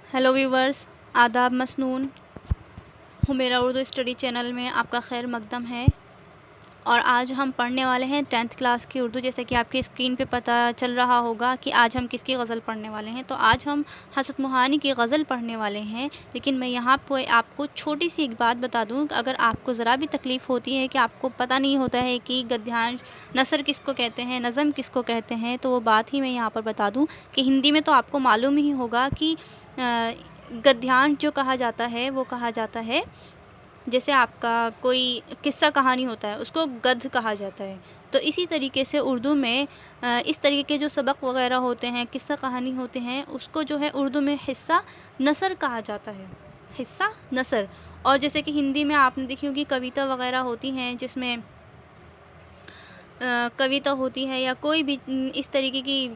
Hello viewers, आदाब मसनून। Humera Urdu study channel में आपका खैर मकदम है। और आज हम पढ़ने वाले हैं 10th क्लास की उर्दू। जैसे कि आपकी स्क्रीन पे पता चल रहा होगा कि आज हम किसकी गज़ल पढ़ने वाले हैं। तो आज हम हसरत मोहानी की गज़ल पढ़ने वाले हैं। लेकिन मैं यहाँ पे आपको छोटी सी एक बात बता दूँ कि अगर आपको ज़रा भी तकलीफ़ होती है कि आपको पता नहीं होता है कि गद्यांश नसर किसको कहते हैं, नज़म किसको कहते हैं, तो वो बात ही मैं यहाँ पर बता दूँ कि हिंदी में तो आपको मालूम ही होगा कि गद्यांश जो कहा जाता है वो कहा जाता है, जैसे आपका कोई किस्सा कहानी होता है उसको गद्य कहा जाता है। तो इसी तरीके से उर्दू में इस तरीके के जो सबक वगैरह होते हैं, किस्सा कहानी होते हैं, उसको जो है उर्दू में हिस्सा नसर कहा जाता है, हिस्सा नसर। और जैसे कि हिंदी में आपने देखी होगी कविता वगैरह होती हैं, जिसमें कविता होती है या कोई भी इस तरीके की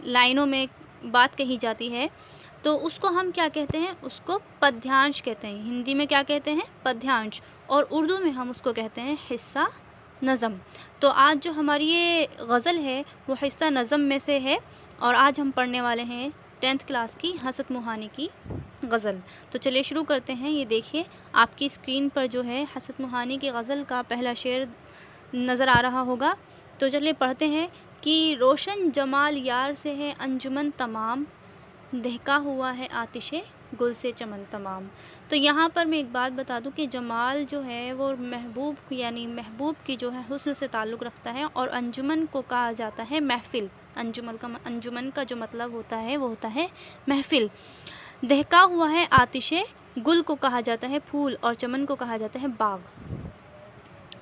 लाइनों में बात कही जाती है, तो उसको हम क्या कहते हैं, उसको पद्यांश कहते हैं। हिंदी में क्या कहते हैं, पद्यांश, और उर्दू में हम उसको कहते हैं हिस्सा नज़म। तो आज जो हमारी ये गज़ल है वो हिस्सा नज़म में से है, और आज हम पढ़ने वाले हैं 10th क्लास की हसरत मोहानी की गज़ल। तो चलिए शुरू करते हैं। ये देखिए आपकी स्क्रीन पर जो है हसरत मोहानी की गज़ल का पहला शेर नज़र आ रहा होगा। तो चलिए पढ़ते हैं कि रोशन जमाल यार से है अंजुमन तमाम, दहका हुआ है आतिशे गुल से चमन तमाम। तो यहाँ पर मैं एक बात बता दूँ कि जमाल जो है वो महबूब यानी महबूब की जो है हुस्न से ताल्लुक़ रखता है, और अंजुमन को कहा जाता है महफ़िल। अंजुमन का जो मतलब होता है वो होता है महफ़िल। दहका हुआ है आतिशे गुल को कहा जाता है फूल, और चमन को कहा जाता है बाग,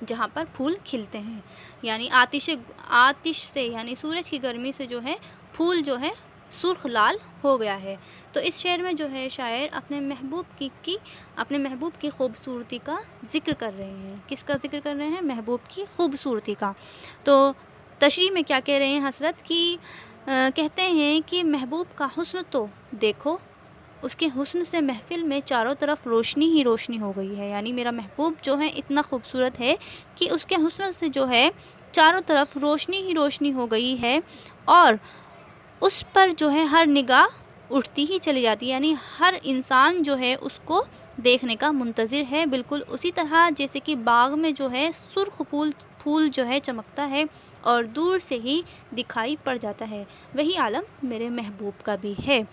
जहाँ पर फूल खिलते हैं। यानी आतिश से यानी सूरज की गर्मी से जो है फूल जो है सुर्ख लाल हो गया है। तो इस शेर में जो है शायर अपने महबूब की खूबसूरती का ज़िक्र कर रहे हैं। किसका ज़िक्र कर रहे हैं, महबूब की खूबसूरती का। तो तशरीह में क्या कह रहे हैं हसरत की, कहते हैं कि महबूब का हुस्न तो देखो, उसके हुस्न से महफ़िल में चारों तरफ रोशनी ही रोशनी हो गई है। यानी मेरा महबूब जो है इतना खूबसूरत है कि उसके हुस्न से जो है चारों तरफ रोशनी ही रोशनी हो गई है, और उस पर जो है हर निगाह उठती ही चली जाती है। यानी हर इंसान जो है उसको देखने का मुंतज़िर है, बिल्कुल उसी तरह जैसे कि बाग में जो है सुर्ख फूल जो है चमकता है और दूर से ही दिखाई पड़ जाता है, वही आलम मेरे महबूब का भी है।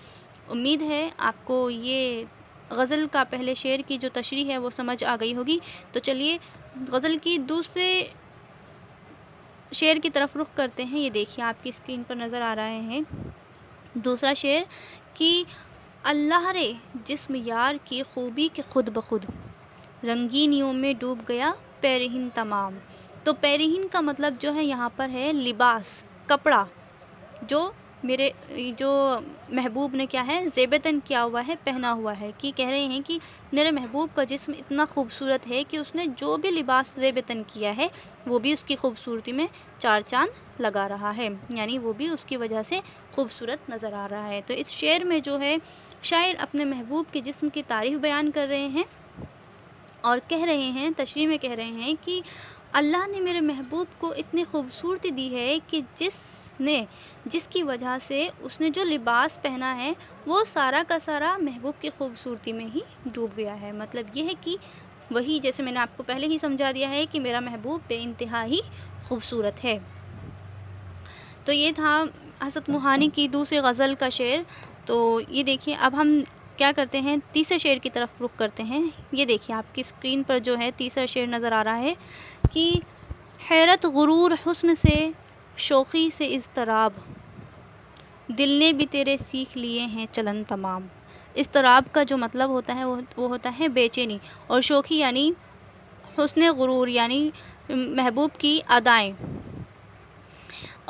उम्मीद है आपको ये गज़ल का पहले शेर की जो तशरीह है वो समझ आ गई होगी। तो चलिए गज़ल की दूसरे शेर की तरफ रुख करते हैं। ये देखिए आपकी स्क्रीन पर नज़र आ रहे हैं दूसरा शेर कि अल्लाह रे जिस्म यार की खूबी के खुद बखुद, रंगीनियों में डूब गया पैरहिन तमाम। तो पैरहिन का मतलब जो है यहाँ पर है लिबास, कपड़ा, जो महबूब ने क्या है ज़ेबतन किया हुआ है, पहना हुआ है। कि कह रहे हैं कि मेरे महबूब का जिस्म इतना खूबसूरत है कि उसने जो भी लिबास ज़ेबतन किया है वो भी उसकी खूबसूरती में चार चांद लगा रहा है, यानी वो भी उसकी वजह से खूबसूरत नज़र आ रहा है। तो इस शेर में जो है शायर अपने महबूब के जिस्म की तारीफ़ बयान कर रहे हैं और कह रहे हैं, तशरीह में कह रहे हैं कि अल्लाह ने मेरे महबूब को इतनी खूबसूरती दी है कि जिसकी वजह से उसने जो लिबास पहना है वो सारा का सारा महबूब की खूबसूरती में ही डूब गया है। मतलब ये है कि वही, जैसे मैंने आपको पहले ही समझा दिया है कि मेरा महबूब बेइंतहा ही खूबसूरत है। तो ये था हसरत मोहानी की दूसरी गज़ल का शेर। तो ये देखिए अब हम क्या करते हैं, तीसरे शेर की तरफ रुख करते हैं। ये देखिए आपकी स्क्रीन पर जो है तीसरा शेर नज़र आ रहा है कि हैरत गुरूर हुस्न से शौक़ी से इज़्तिराब, दिल ने भी तेरे सीख लिए हैं चलन तमाम। इज़्तिराब का जो मतलब होता है वो होता है बेचैनी, और शौक़ी यानी हुस्न गुरूर यानी महबूब की अदाएँ।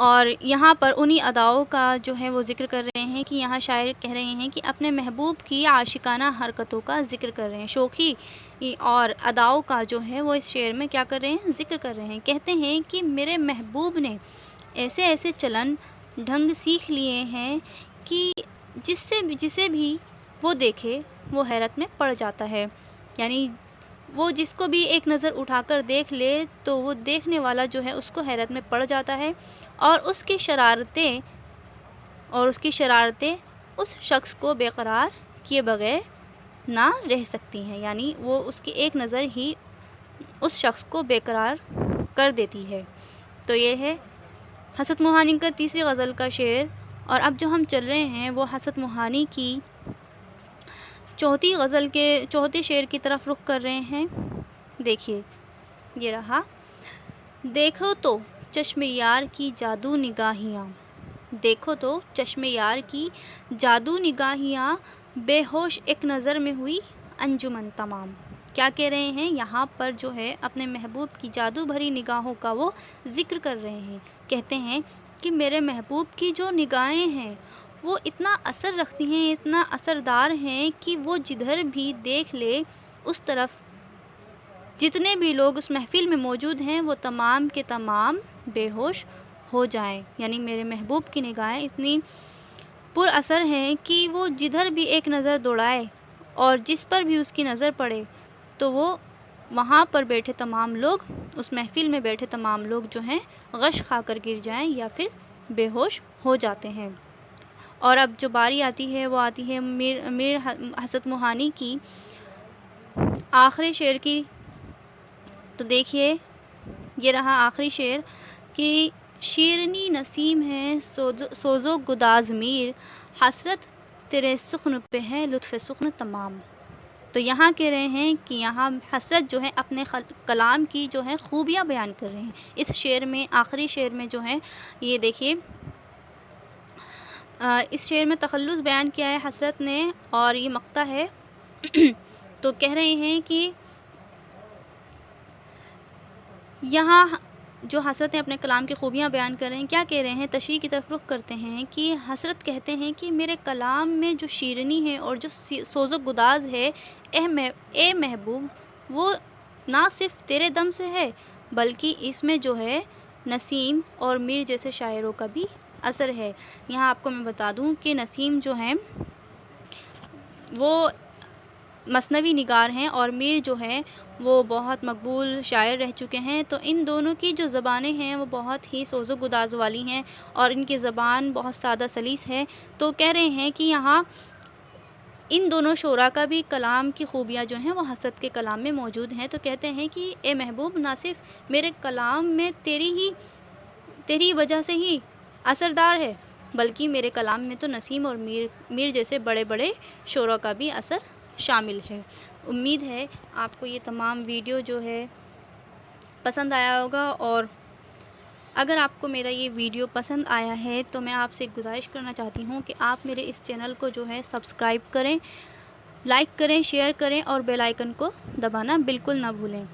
और यहाँ पर उन्हीं अदाओं का जो है वो ज़िक्र कर रहे हैं कि यहाँ शायर कह रहे हैं कि अपने महबूब की आशिकाना हरकतों का ज़िक्र कर रहे हैं। शौक़ी और अदाओं का जो है वो इस शेर में क्या कर रहे हैं, ज़िक्र कर रहे हैं। कहते हैं कि मेरे महबूब ने ऐसे ऐसे चलन ढंग सीख लिए हैं कि जिसे भी वो देखे वो हैरत में पड़ जाता है। यानी वो जिसको भी एक नज़र उठाकर देख ले तो वो देखने वाला जो है उसको हैरत में पड़ जाता है, और उसकी शरारतें उस शख्स को बेकरार किए बगैर ना रह सकती हैं, यानी वो उसकी एक नज़र ही उस शख्स को बेकरार कर देती है। तो ये है हसरत मोहानी का तीसरी गज़ल का शेर। और अब जो हम चल रहे हैं वो हसरत मोहानी की चौथी गज़ल के चौथे शेर की तरफ रुख कर रहे हैं। देखिए, ये रहा। देखो तो चश्मे यार की जादू निगाहियाँ, देखो तो चश्मे यार की जादू निगाहियाँ, बेहोश एक नज़र में हुई अंजुमन तमाम। क्या कह रहे हैं यहाँ पर जो है अपने महबूब की जादू भरी निगाहों का वो ज़िक्र कर रहे हैं। कहते हैं कि मेरे महबूब की जो निगाहें हैं वो इतना असर रखती हैं, इतना असरदार हैं कि वो जिधर भी देख ले उस तरफ जितने भी लोग उस महफ़िल में मौजूद हैं वो तमाम के तमाम बेहोश हो जाएं। यानी मेरे महबूब की निगाहें इतनी पुर असर हैं कि वो जिधर भी एक नज़र दौड़ाए और जिस पर भी उसकी नज़र पड़े तो वो वहाँ पर बैठे तमाम लोग, उस महफ़िल में बैठे तमाम लोग जो हैं गश खा कर गिर जाएं या फिर बेहोश हो जाते हैं। और अब जो बारी आती है वो आती है मीर हसरत मोहानी की आखिरी शेर की। तो देखिए, ये रहा आखिरी शेर कि शीरनी नसीम है सोज़ो गुदाज़ मीर, हसरत तेरे सुख्न पे है लुत्फ़ सुख्न तमाम। तो यहाँ कह रहे हैं कि यहाँ हसरत जो है अपने कलाम की जो है खूबियाँ बयान कर रहे हैं। इस शेर में, आखिरी शेर में जो है, ये देखिए, इस शेर में तखल्लुस बयान किया है हसरत ने और ये मक्ता है। तो कह रहे हैं कि यहाँ जो हसरत अपने कलाम की खूबियाँ बयान कर रहे हैं, क्या कह रहे हैं, तशरीह की तरफ रुख करते हैं कि हसरत कहते हैं कि मेरे कलाम में जो शीरनी है और जो सोज़ो गुदाज़ है ए महबूब, वो ना सिर्फ़ तेरे दम से है बल्कि इसमें जो है नसीम और मीर जैसे शायरों का भी असर है। यहाँ आपको मैं बता दूँ कि नसीम जो हैं वो मसनवी निगार हैं और मीर जो हैं वो बहुत मकबूल शायर रह चुके हैं। तो इन दोनों की जो ज़बानें हैं वो बहुत ही सोज़ो गुदाज़ वाली हैं और इनकी ज़बान बहुत सादा सलीस है। तो कह रहे हैं कि यहाँ इन दोनों शोरा का भी कलाम की खूबियाँ जो हैं वो हसरत के कलाम में मौजूद हैं। तो कहते हैं कि ए महबूब, ना सिर्फ़ मेरे कलाम में तेरी वजह से ही असरदार है बल्कि मेरे कलाम में तो नसीम और मीर जैसे बड़े बड़े शोरा का भी असर शामिल है। उम्मीद है आपको ये तमाम वीडियो जो है पसंद आया होगा। और अगर आपको मेरा ये वीडियो पसंद आया है तो मैं आपसे गुजारिश करना चाहती हूँ कि आप मेरे इस चैनल को जो है सब्सक्राइब करें, लाइक करें, शेयर करें और बेल आइकन को दबाना बिल्कुल ना भूलें।